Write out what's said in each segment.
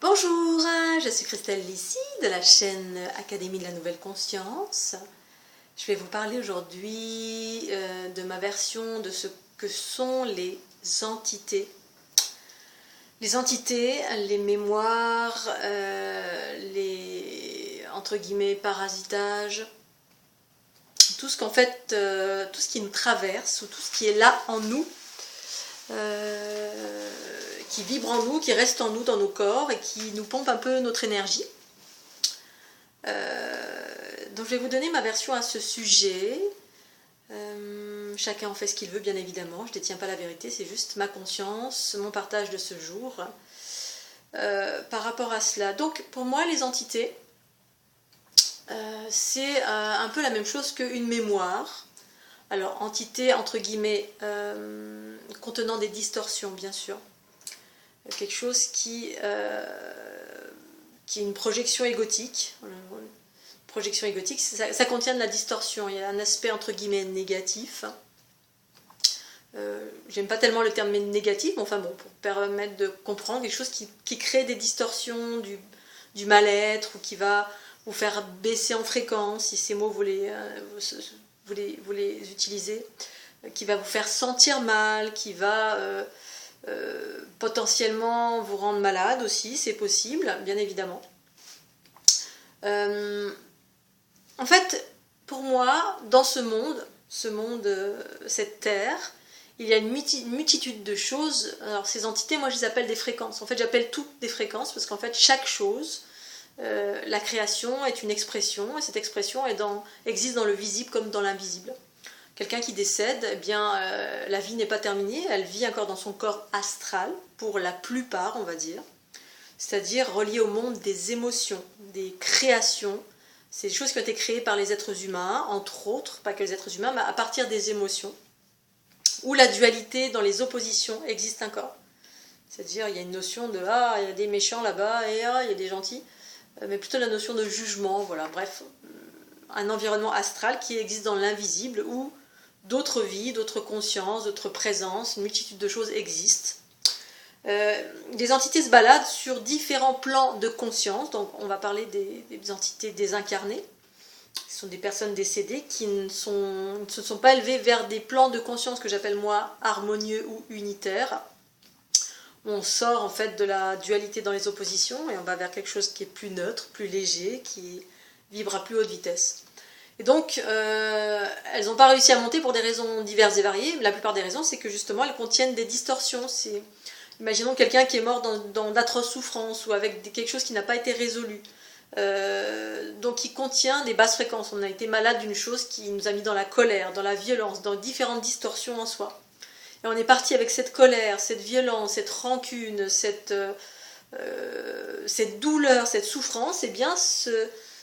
Bonjour, je suis Christelle Lissy de la chaîne Académie de la Nouvelle Conscience. Je vais vous parler aujourd'hui de ma version de ce que sont les entités. Les entités, les mémoires, les entre guillemets parasitages, tout ce qu'en fait, tout ce qui nous traverse ou tout ce qui est là en nous. Qui vibre en nous, qui reste en nous dans nos corps et qui nous pompe un peu notre énergie. Donc je vais vous donner ma version à ce sujet. Chacun en fait ce qu'il veut, bien évidemment. Je ne détiens pas la vérité, c'est juste ma conscience, mon partage de ce jour par rapport à cela. Donc pour moi, les entités, c'est un peu la même chose qu'une mémoire. Alors, entité, entre guillemets, contenant des distorsions, bien sûr. Quelque chose qui est une projection égotique. Projection égotique, ça contient de la distorsion. Il y a un aspect, entre guillemets, négatif. J'aime pas tellement le terme négatif, mais enfin bon, pour permettre de comprendre quelque chose qui crée des distorsions, du mal-être, ou qui va vous faire baisser en fréquence, si ces mots vous les utilisez, qui va vous faire sentir mal, qui va potentiellement vous rendre malade aussi, c'est possible, bien évidemment. En fait, pour moi, dans ce monde, cette terre, il y a une multitude de choses. Alors ces entités, moi je les appelle des fréquences. En fait, j'appelle tout des fréquences parce qu'en fait, chaque chose, la création est une expression, et cette expression existe dans le visible comme dans l'invisible. Quelqu'un qui décède, eh bien, la vie n'est pas terminée, elle vit encore dans son corps astral, pour la plupart, on va dire, c'est-à-dire relié au monde des émotions, des créations. C'est des choses qui ont été créées par les êtres humains, entre autres, pas que les êtres humains, mais à partir des émotions, où la dualité dans les oppositions existe encore. C'est-à-dire, il y a une notion de « ah, il y a des méchants là-bas, et ah, il y a des gentils », mais plutôt la notion de jugement, voilà, bref, un environnement astral qui existe dans l'invisible, où d'autres vies, d'autres consciences, d'autres présences, une multitude de choses existent. Les entités se baladent sur différents plans de conscience, donc on va parler des entités désincarnées. Ce sont des personnes décédées qui ne se sont pas élevées vers des plans de conscience que j'appelle moi harmonieux ou unitaires. On sort en fait de la dualité dans les oppositions et on va vers quelque chose qui est plus neutre, plus léger, qui vibre à plus haute vitesse. Et donc, elles n'ont pas réussi à monter pour des raisons diverses et variées. La plupart des raisons, c'est que justement, elles contiennent des distorsions. Imaginons quelqu'un qui est mort dans d'atroces souffrances ou avec quelque chose qui n'a pas été résolu. Donc, qui contient des basses fréquences. On a été malade d'une chose qui nous a mis dans la colère, dans la violence, dans différentes distorsions en soi. Et on est parti avec cette colère, cette violence, cette rancune, cette douleur, cette souffrance. Et bien,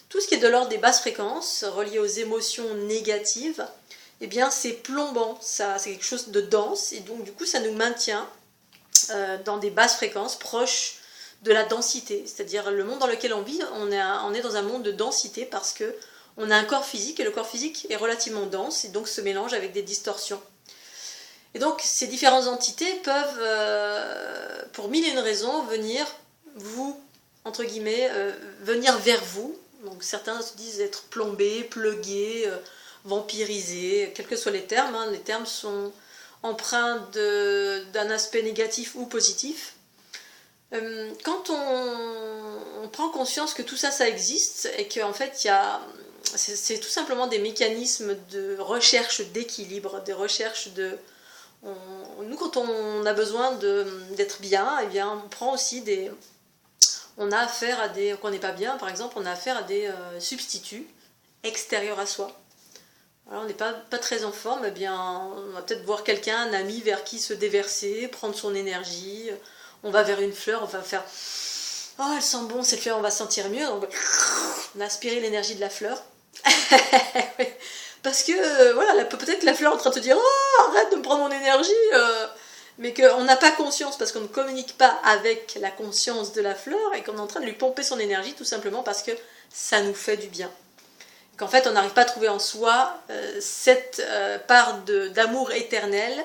tout ce qui est de l'ordre des basses fréquences, relié aux émotions négatives, eh bien c'est plombant, c'est quelque chose de dense, et donc du coup ça nous maintient dans des basses fréquences proches de la densité. C'est-à-dire le monde dans lequel on vit, on est dans un monde de densité parce qu'on a un corps physique, et le corps physique est relativement dense, et donc se mélange avec des distorsions. Et donc ces différentes entités peuvent, pour mille et une raisons, venir vous, entre guillemets, venir vers vous. Donc certains se disent être plombés, plugués, vampirisés, quels que soient les termes. Les termes sont empreints d'un aspect négatif ou positif. Quand on prend conscience que tout ça, ça existe, et qu'en fait, c'est tout simplement des mécanismes de recherche d'équilibre, des recherches de... nous, quand on a besoin d'être bien, eh bien, on prend aussi on a affaire à quand on n'est pas bien, par exemple, on a affaire à des substituts extérieurs à soi. Alors, on n'est pas très en forme, eh bien, on va peut-être voir quelqu'un, un ami vers qui se déverser, prendre son énergie. On va vers une fleur, on va faire « oh, elle sent bon cette fleur, on va se sentir mieux ». On a aspiré l'énergie de la fleur. Parce que, voilà, peut-être que la fleur est en train de te dire « oh, arrête de me prendre mon énergie ». Mais qu'on n'a pas conscience parce qu'on ne communique pas avec la conscience de la fleur et qu'on est en train de lui pomper son énergie tout simplement parce que ça nous fait du bien. Qu'en fait on n'arrive pas à trouver en soi cette part d'amour éternel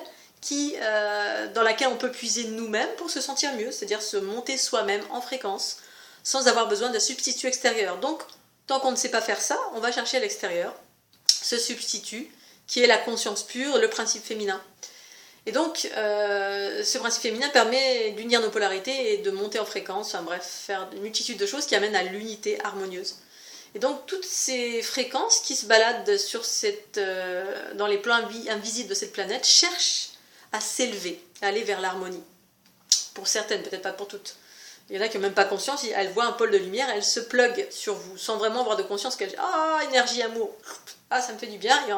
dans laquelle on peut puiser nous-mêmes pour se sentir mieux, c'est-à-dire se monter soi-même en fréquence, sans avoir besoin d'un substitut extérieur. Donc, tant qu'on ne sait pas faire ça, on va chercher à l'extérieur ce substitut qui est la conscience pure, le principe féminin. Et donc, ce principe féminin permet d'unir nos polarités et de monter en fréquence, enfin bref, faire une multitude de choses qui amènent à l'unité harmonieuse. Et donc, toutes ces fréquences qui se baladent dans les plans invisibles de cette planète cherchent à s'élever, à aller vers l'harmonie. Pour certaines, peut-être pas pour toutes. Il y en a qui n'ont même pas conscience, elles voient un pôle de lumière, elles se pluguent sur vous, sans vraiment avoir de conscience qu'elles disent « Ah, énergie, amour, ah, ça me fait du bien », et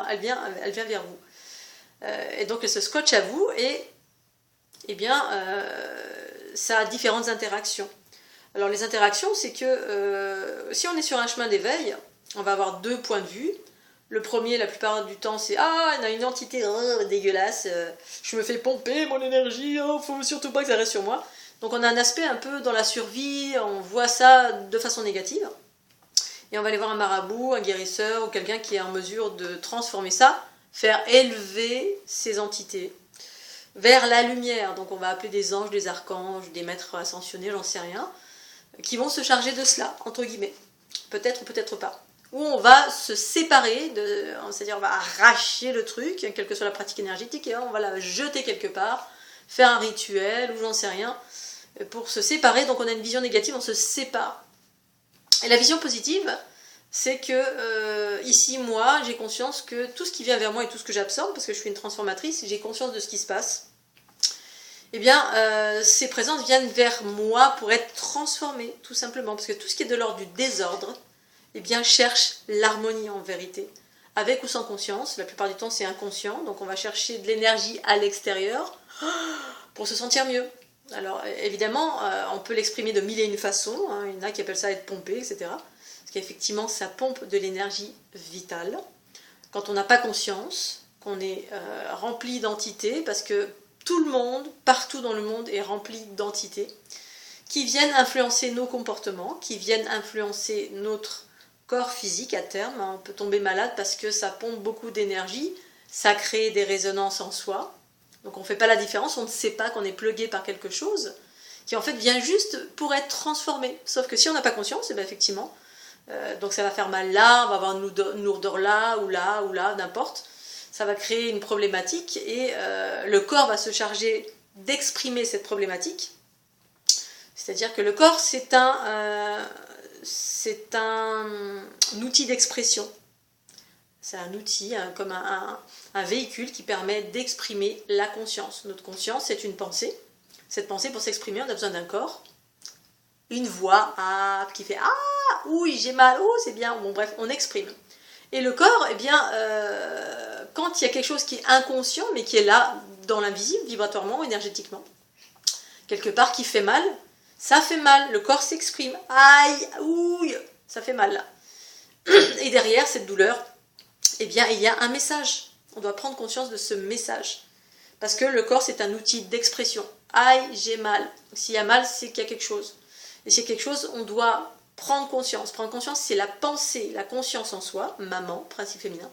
elle vient vers vous. Et donc elle se scotche à vous, et eh bien, ça a différentes interactions. Alors les interactions, c'est que si on est sur un chemin d'éveil, on va avoir deux points de vue. Le premier, la plupart du temps, c'est « Ah, il y a une entité dégueulasse, je me fais pomper mon énergie, faut surtout pas que ça reste sur moi ». Donc on a un aspect un peu dans la survie, on voit ça de façon négative. Et on va aller voir un marabout, un guérisseur ou quelqu'un qui est en mesure de transformer ça, faire élever ces entités vers la lumière. Donc on va appeler des anges, des archanges, des maîtres ascensionnés, j'en sais rien, qui vont se charger de cela, entre guillemets. Peut-être ou peut-être pas. Où on va se séparer, c'est-à-dire on va arracher le truc, quelle que soit la pratique énergétique, et on va la jeter quelque part, faire un rituel ou j'en sais rien, pour se séparer. Donc on a une vision négative, on se sépare. Et la vision positive, c'est que ici, moi, j'ai conscience que tout ce qui vient vers moi et tout ce que j'absorbe, parce que je suis une transformatrice, j'ai conscience de ce qui se passe, eh bien, ces présences viennent vers moi pour être transformées, tout simplement, parce que tout ce qui est de l'ordre du désordre, eh bien, cherche l'harmonie en vérité, avec ou sans conscience. La plupart du temps, c'est inconscient, donc on va chercher de l'énergie à l'extérieur pour se sentir mieux. Alors, évidemment, on peut l'exprimer de mille et une façons, hein. Il y en a qui appellent ça être pompé, etc. Parce qu'effectivement, ça pompe de l'énergie vitale. Quand on n'a pas conscience, qu'on est rempli d'entités, parce que tout le monde, partout dans le monde, est rempli d'entités qui viennent influencer nos comportements, qui viennent influencer notre corps physique à terme. On peut tomber malade parce que ça pompe beaucoup d'énergie, ça crée des résonances en soi. Donc on ne fait pas la différence, on ne sait pas qu'on est plugué par quelque chose qui en fait vient juste pour être transformé. Sauf que si on n'a pas conscience, et bien effectivement, donc ça va faire mal là, on va avoir une lourdeur là, ou là, n'importe. Ça va créer une problématique et le corps va se charger d'exprimer cette problématique. C'est-à-dire que le corps, c'est un outil d'expression. C'est un outil, comme un véhicule qui permet d'exprimer la conscience. Notre conscience, c'est une pensée. Cette pensée, pour s'exprimer, on a besoin d'un corps, une voix qui fait « Ah, oui, j'ai mal, oh, c'est bien ». Bon, bref, on exprime. Et le corps, eh bien, quand il y a quelque chose qui est inconscient, mais qui est là, dans l'invisible, vibratoirement, énergétiquement, quelque part qui fait mal, ça fait mal, le corps s'exprime. Aïe, ouille, ça fait mal là. Et derrière cette douleur, eh bien, il y a un message. On doit prendre conscience de ce message. Parce que le corps, c'est un outil d'expression. Aïe, j'ai mal. S'il y a mal, c'est qu'il y a quelque chose. Et s'il y a quelque chose, on doit prendre conscience. Prendre conscience, c'est la pensée, la conscience en soi, maman, principe féminin,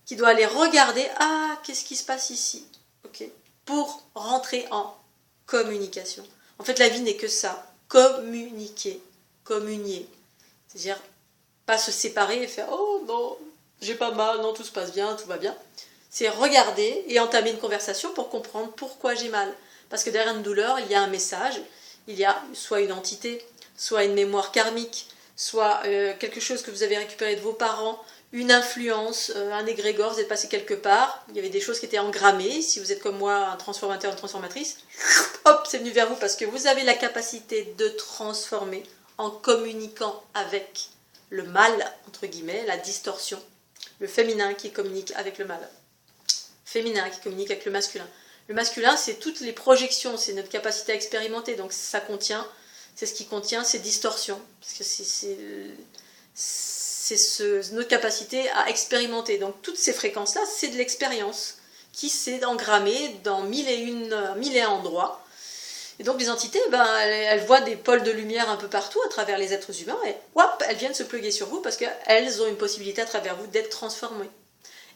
qui doit aller regarder, qu'est-ce qui se passe ici, okay, pour rentrer en communication. En fait, la vie n'est que ça, communiquer, communier. C'est-à-dire, pas se séparer et faire « Oh non, j'ai pas mal, non, tout se passe bien, tout va bien ». C'est regarder et entamer une conversation pour comprendre pourquoi j'ai mal. Parce que derrière une douleur, il y a un message, il y a soit une entité, soit une mémoire karmique, soit quelque chose que vous avez récupéré de vos parents, une influence, un égrégore, vous êtes passé quelque part, il y avait des choses qui étaient engrammées, si vous êtes comme moi un transformateur, une transformatrice, hop, c'est venu vers vous parce que vous avez la capacité de transformer en communiquant avec le mal, entre guillemets, la distorsion, le féminin qui communique avec le mal, féminin qui communique avec le masculin. Le masculin, c'est toutes les projections, c'est notre capacité à expérimenter, donc ça contient, c'est ce qui contient ces distorsions, parce que c'est notre capacité à expérimenter. Donc toutes ces fréquences-là, c'est de l'expérience qui s'est engrammée dans mille et un endroits. Et donc les entités, elles voient des pôles de lumière un peu partout à travers les êtres humains et hop, elles viennent se pluguer sur vous parce qu'elles ont une possibilité à travers vous d'être transformées.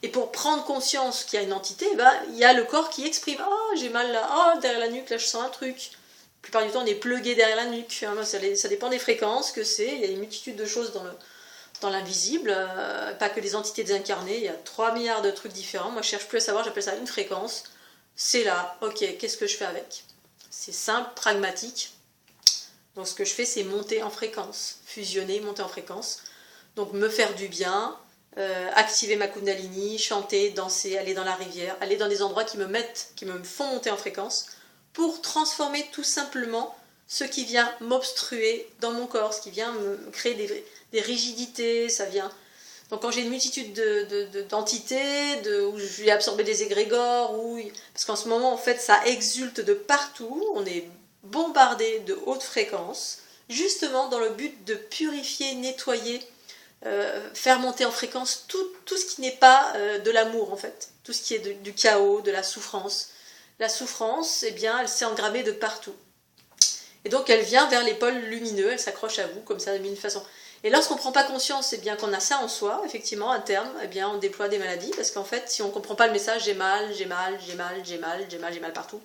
Et pour prendre conscience qu'il y a une entité, ben, il y a le corps qui exprime. Ah, j'ai mal là, ah, derrière la nuque, là je sens un truc. La plupart du temps, on est plugué derrière la nuque. Hein, ça dépend des fréquences que c'est. Il y a une multitude de choses dans l'invisible. Pas que les entités désincarnées. Il y a 3 milliards de trucs différents. Moi, je cherche plus à savoir, j'appelle ça une fréquence. C'est là, ok, qu'est-ce que je fais avec? C'est simple, pragmatique. Donc ce que je fais, c'est monter en fréquence. Fusionner, monter en fréquence. Donc me faire du bien. Activer ma Kundalini, chanter, danser, aller dans la rivière, aller dans des endroits qui me font monter en fréquence pour transformer tout simplement ce qui vient m'obstruer dans mon corps, ce qui vient me créer des rigidités, ça vient... Donc quand j'ai une multitude d'entités, où je vais absorber des égrégores, parce qu'en ce moment en fait ça exulte de partout, on est bombardé de hautes fréquences, justement dans le but de purifier, nettoyer, faire monter en fréquence tout ce qui n'est pas de l'amour en fait, tout ce qui est du chaos, de la souffrance. La souffrance, eh bien, elle s'est engrammée de partout. Et donc elle vient vers les pôles lumineux, elle s'accroche à vous comme ça de mille façons. Et lorsqu'on ne prend pas conscience, eh bien, qu'on a ça en soi, effectivement, à terme, eh bien, on déploie des maladies, parce qu'en fait, si on ne comprend pas le message, j'ai mal, j'ai mal, j'ai mal, j'ai mal, j'ai mal, j'ai mal partout.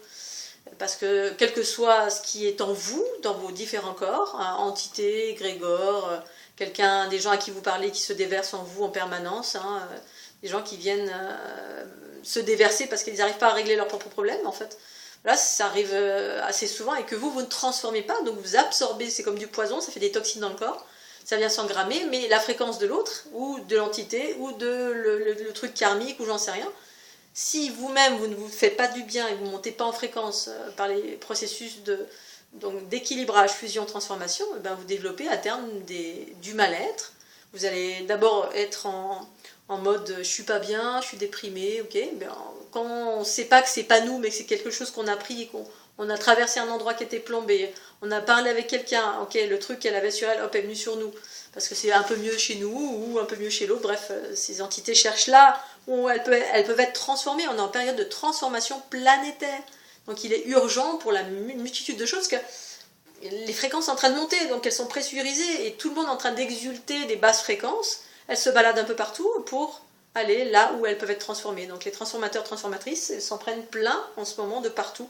Parce que quel que soit ce qui est en vous, dans vos différents corps, hein, entités, égrégores, des gens à qui vous parlez qui se déversent en vous en permanence, hein, des gens qui viennent se déverser parce qu'ils n'arrivent pas à régler leurs propres problèmes en fait. Là, ça arrive assez souvent et que vous ne transformez pas, donc vous absorbez, c'est comme du poison, ça fait des toxines dans le corps, ça vient s'engrammer, mais la fréquence de l'autre, ou de l'entité, ou de le truc karmique, ou j'en sais rien, si vous-même vous ne vous faites pas du bien et vous ne montez pas en fréquence par les processus d'équilibrage, fusion, transformation, ben vous développez à terme du mal-être. Vous allez d'abord être en mode je suis pas bien, je suis déprimé, ok. Ben, quand on ne sait pas que c'est pas nous, mais que c'est quelque chose qu'on a pris et qu'on a traversé un endroit qui était plombé, on a parlé avec quelqu'un, ok, le truc qu'elle avait sur elle, hop, est venu sur nous, parce que c'est un peu mieux chez nous ou un peu mieux chez l'autre. Bref, ces entités cherchent là où elles peuvent être transformées. On est en période de transformation planétaire. Donc il est urgent pour la multitude de choses que les fréquences sont en train de monter, donc elles sont pressurisées et tout le monde est en train d'exulter des basses fréquences. Elles se baladent un peu partout pour aller là où elles peuvent être transformées. Donc les transformateurs, transformatrices, elles s'en prennent plein en ce moment de partout.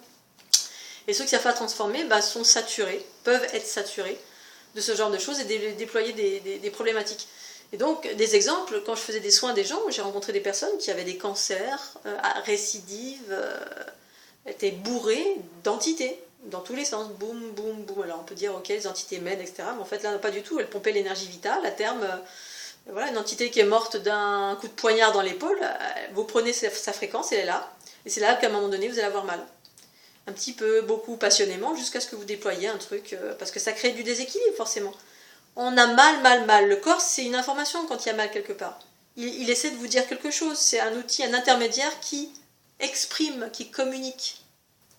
Et ceux qui savent pas transformer sont saturés, peuvent être saturés de ce genre de choses et déployer des problématiques. Et donc, des exemples, quand je faisais des soins des gens, j'ai rencontré des personnes qui avaient des cancers, récidives, étaient bourrées d'entités, dans tous les sens, boum, boum, boum. Alors on peut dire, ok, les entités m'aident, etc. Mais en fait, là, pas du tout, elles pompaient l'énergie vitale. À terme, voilà, une entité qui est morte d'un coup de poignard dans l'épaule, vous prenez sa fréquence, elle est là. Et c'est là qu'à un moment donné, vous allez avoir mal. Un petit peu, beaucoup, passionnément, jusqu'à ce que vous déployiez un truc, parce que ça crée du déséquilibre, forcément. On a mal. Le corps, c'est une information quand il y a mal quelque part. Il essaie de vous dire quelque chose. C'est un outil, un intermédiaire qui exprime, qui communique,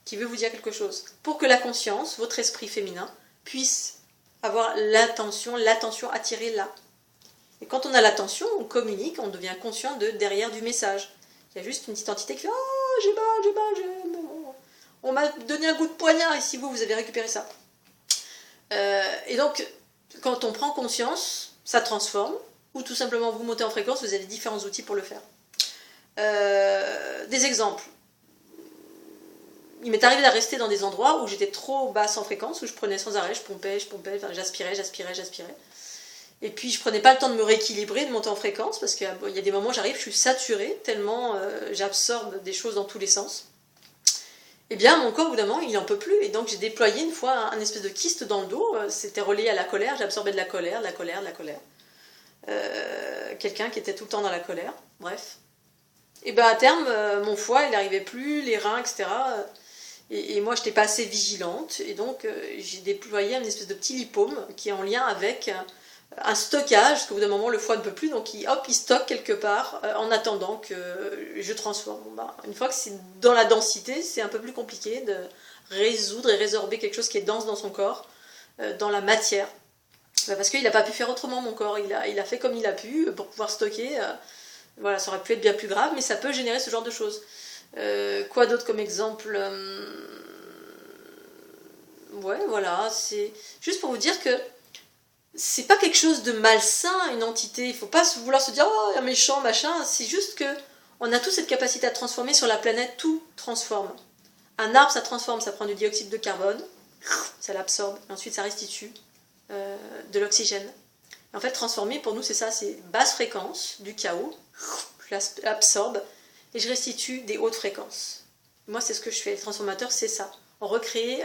qui veut vous dire quelque chose. Pour que la conscience, votre esprit féminin, puisse avoir l'attention attirée là. Et quand on a l'attention, on communique, on devient conscient derrière du message. Il y a juste une petite entité qui fait « Oh, j'ai mal, on m'a donné un coup de poignard et si vous avez récupéré ça. » Et donc, quand on prend conscience, ça transforme, ou tout simplement vous montez en fréquence, vous avez différents outils pour le faire. Des exemples. Il m'est arrivé de rester dans des endroits où j'étais trop basse en fréquence, où je prenais sans arrêt, je pompais, enfin, j'aspirais. Et puis je prenais pas le temps de me rééquilibrer, de monter en fréquence, parce qu'il y a des moments où j'arrive, je suis saturée, tellement j'absorbe des choses dans tous les sens. Eh bien, mon corps, au bout d'un moment, il n'en peut plus. Et donc, j'ai déployé une fois un espèce de kyste dans le dos. C'était relié à la colère. J'absorbais de la colère. Quelqu'un qui était tout le temps dans la colère. Bref. Et bien, à terme, mon foie, il n'arrivait plus, les reins, etc. Et moi, je n'étais pas assez vigilante. Et donc, j'ai déployé une espèce de petit lipome qui est en lien avec un stockage, parce qu'au bout d'un moment, le foie ne peut plus. Donc, il stocke quelque part en attendant que je transforme. Une fois que c'est dans la densité, c'est un peu plus compliqué de résoudre et résorber quelque chose qui est dense dans son corps, dans la matière. Parce qu'il n'a pas pu faire autrement, mon corps. Il a fait comme il a pu pour pouvoir stocker. Voilà, ça aurait pu être bien plus grave, mais ça peut générer ce genre de choses. Quoi d'autre comme exemple? Ouais, voilà, c'est juste pour vous dire que c'est pas quelque chose de malsain, une entité. Il faut pas vouloir se dire, oh, un méchant, machin. C'est juste que On a tous cette capacité à transformer sur la planète, tout transforme. Un arbre, ça transforme, ça prend du dioxyde de carbone, ça l'absorbe, et ensuite ça restitue de l'oxygène. En fait, transformer, pour nous, c'est ça, c'est basse fréquence, du chaos, je l'absorbe, et je restitue des hautes fréquences. Moi, c'est ce que je fais, les transformateurs, c'est ça. On recrée,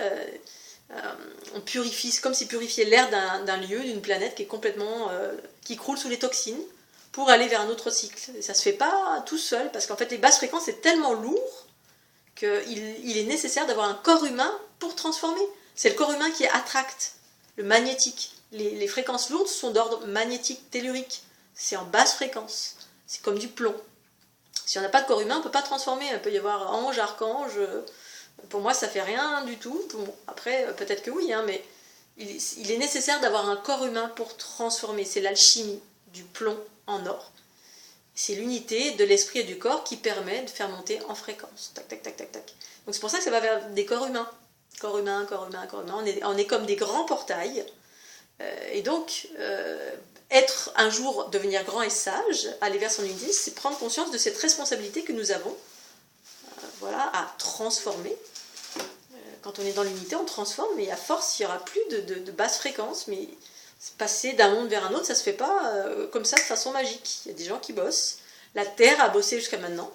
on purifie, c'est comme si purifier l'air d'un lieu, d'une planète qui est complètement, qui croule sous les toxines, pour aller vers un autre cycle. Et ça se fait pas tout seul, parce qu'en fait, les basses fréquences, c'est tellement lourd qu'il est nécessaire d'avoir un corps humain pour transformer. C'est le corps humain qui attracte, le magnétique. Les fréquences lourdes sont d'ordre magnétique, tellurique. C'est en basse fréquence. C'est comme du plomb. Si on n'a pas de corps humain, on ne peut pas transformer. Il peut y avoir ange, archange. Pour moi, ça ne fait rien du tout. Bon, après, peut-être que oui, hein, mais il est nécessaire d'avoir un corps humain pour transformer. C'est l'alchimie du plomb en or. C'est l'unité de l'esprit et du corps qui permet de faire monter en fréquence. Tac, tac, tac, tac, tac. Donc c'est pour ça que ça va vers des corps humains. Corps humain, corps humain, corps humain. On est comme des grands portails. Et donc, être un jour, devenir grand et sage, aller vers son unité, c'est prendre conscience de cette responsabilité que nous avons, voilà, à transformer. Quand on est dans l'unité, on transforme, mais à force, il n'y aura plus de basse fréquence, mais passer d'un monde vers un autre, ça ne se fait pas comme ça de façon magique. Il y a des gens qui bossent. La Terre a bossé jusqu'à maintenant.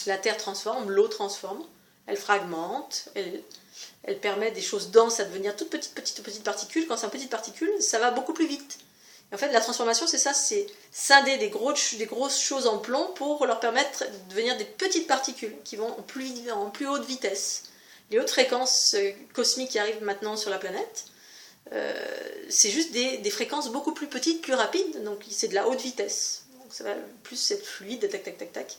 La Terre transforme, l'eau transforme, elle fragmente, elle permet des choses denses à devenir toutes petites particules. Quand c'est une petite particule, ça va beaucoup plus vite. Et en fait, la transformation, c'est ça, c'est scinder des grosses choses en plomb pour leur permettre de devenir des petites particules qui vont en plus haute vitesse. Les hautes fréquences cosmiques qui arrivent maintenant sur la planète, c'est juste des fréquences beaucoup plus petites, plus rapides, donc c'est de la haute vitesse. Donc ça va plus être fluide, tac, tac, tac, tac.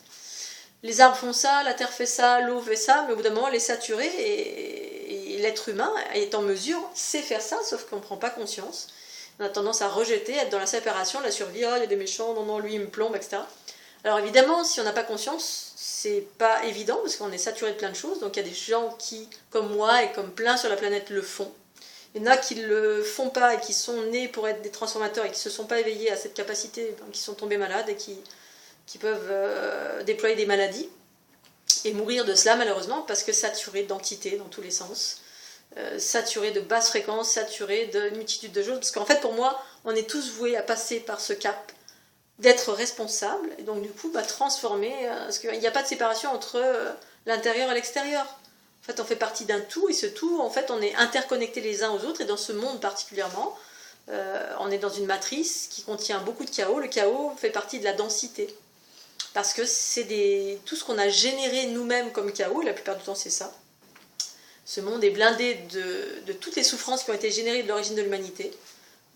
Les arbres font ça, la terre fait ça, l'eau fait ça, mais au bout d'un moment, elle est saturée et l'être humain est en mesure, sait faire ça, sauf qu'on ne prend pas conscience. On a tendance à rejeter, être dans la séparation, la survie, oh, il y a des méchants, non, non, lui il me plombe, etc. Alors évidemment, si on n'a pas conscience, c'est pas évident, parce qu'on est saturé de plein de choses, donc il y a des gens qui, comme moi et comme plein sur la planète, le font. Il y en a qui ne le font pas et qui sont nés pour être des transformateurs et qui ne se sont pas éveillés à cette capacité, qui sont tombés malades et qui peuvent déployer des maladies et mourir de cela malheureusement parce que saturés d'entités dans tous les sens, saturés de basses fréquences, saturés d'une multitude de choses. Parce qu'en fait pour moi, on est tous voués à passer par ce cap d'être responsable et donc du coup transformer, parce qu'il n'y a pas de séparation entre l'intérieur et l'extérieur. En fait on fait partie d'un tout et ce tout, en fait on est interconnectés les uns aux autres et dans ce monde particulièrement, on est dans une matrice qui contient beaucoup de chaos. Le chaos fait partie de la densité. Parce que c'est tout ce qu'on a généré nous-mêmes comme chaos, la plupart du temps c'est ça. Ce monde est blindé de toutes les souffrances qui ont été générées de l'origine de l'humanité.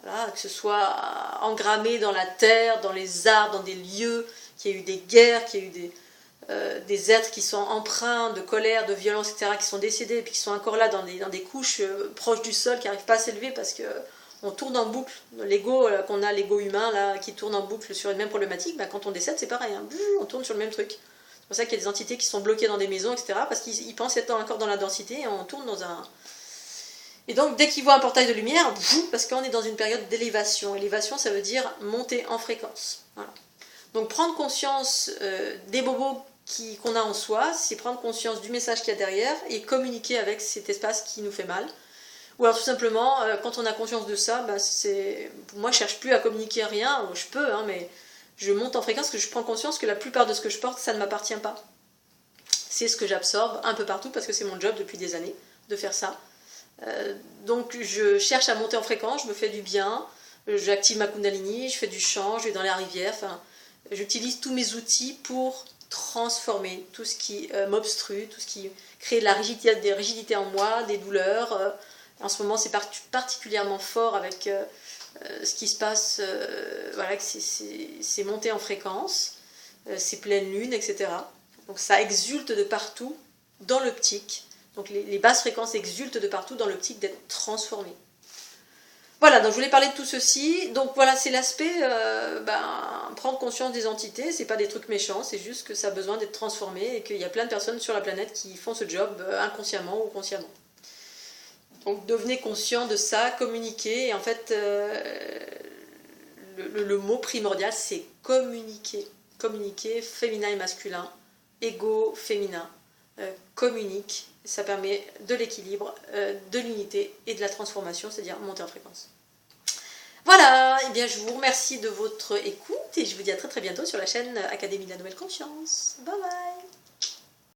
Voilà, que ce soit engrammé dans la terre, dans les arbres, dans des lieux, qu'il y a eu des guerres, qu'il y a eu des êtres qui sont empreints de colère, de violence, etc., qui sont décédés et puis qui sont encore là dans des couches proches du sol, qui n'arrivent pas à s'élever parce que on tourne en boucle. L'ego qu'on a, l'ego humain là, qui tourne en boucle sur une même problématique, quand on décède, c'est pareil, hein. On tourne sur le même truc. C'est pour ça qu'il y a des entités qui sont bloquées dans des maisons, etc., parce qu'ils pensent être encore dans la densité et on tourne dans un... Et donc, dès qu'ils voient un portail de lumière, parce qu'on est dans une période d'élévation. Élévation, ça veut dire monter en fréquence. Voilà. Donc, prendre conscience des bobos qu'on a en soi, c'est prendre conscience du message qu'il y a derrière et communiquer avec cet espace qui nous fait mal. Ou alors tout simplement, quand on a conscience de ça, moi je cherche plus à communiquer rien, je peux, hein, mais je monte en fréquence, parce que je prends conscience que la plupart de ce que je porte, ça ne m'appartient pas. C'est ce que j'absorbe un peu partout, parce que c'est mon job depuis des années de faire ça. Donc je cherche à monter en fréquence, je me fais du bien, j'active ma Kundalini, je fais du chant, je vais dans la rivière, j'utilise tous mes outils pour transformer tout ce qui m'obstrue, tout ce qui crée de la rigidité, des rigidités en moi, des douleurs. En ce moment, c'est particulièrement fort avec ce qui se passe, voilà, c'est monté en fréquence, c'est pleine lune, etc. Donc ça exulte de partout dans l'optique. Donc les basses fréquences exultent de partout dans l'optique d'être transformées. Voilà, donc je voulais parler de tout ceci. Donc voilà, c'est l'aspect prendre conscience des entités. C'est pas des trucs méchants, c'est juste que ça a besoin d'être transformé et qu'il y a plein de personnes sur la planète qui font ce job inconsciemment ou consciemment. Donc devenez conscient de ça, communiquez. Et en fait, le mot primordial, c'est communiquer. communiquer, féminin et masculin, égaux, féminin, communique. Ça permet de l'équilibre, de l'unité et de la transformation, c'est-à-dire monter en fréquence. Voilà, et bien je vous remercie de votre écoute et je vous dis à très très bientôt sur la chaîne Académie de la Nouvelle Conscience. Bye bye.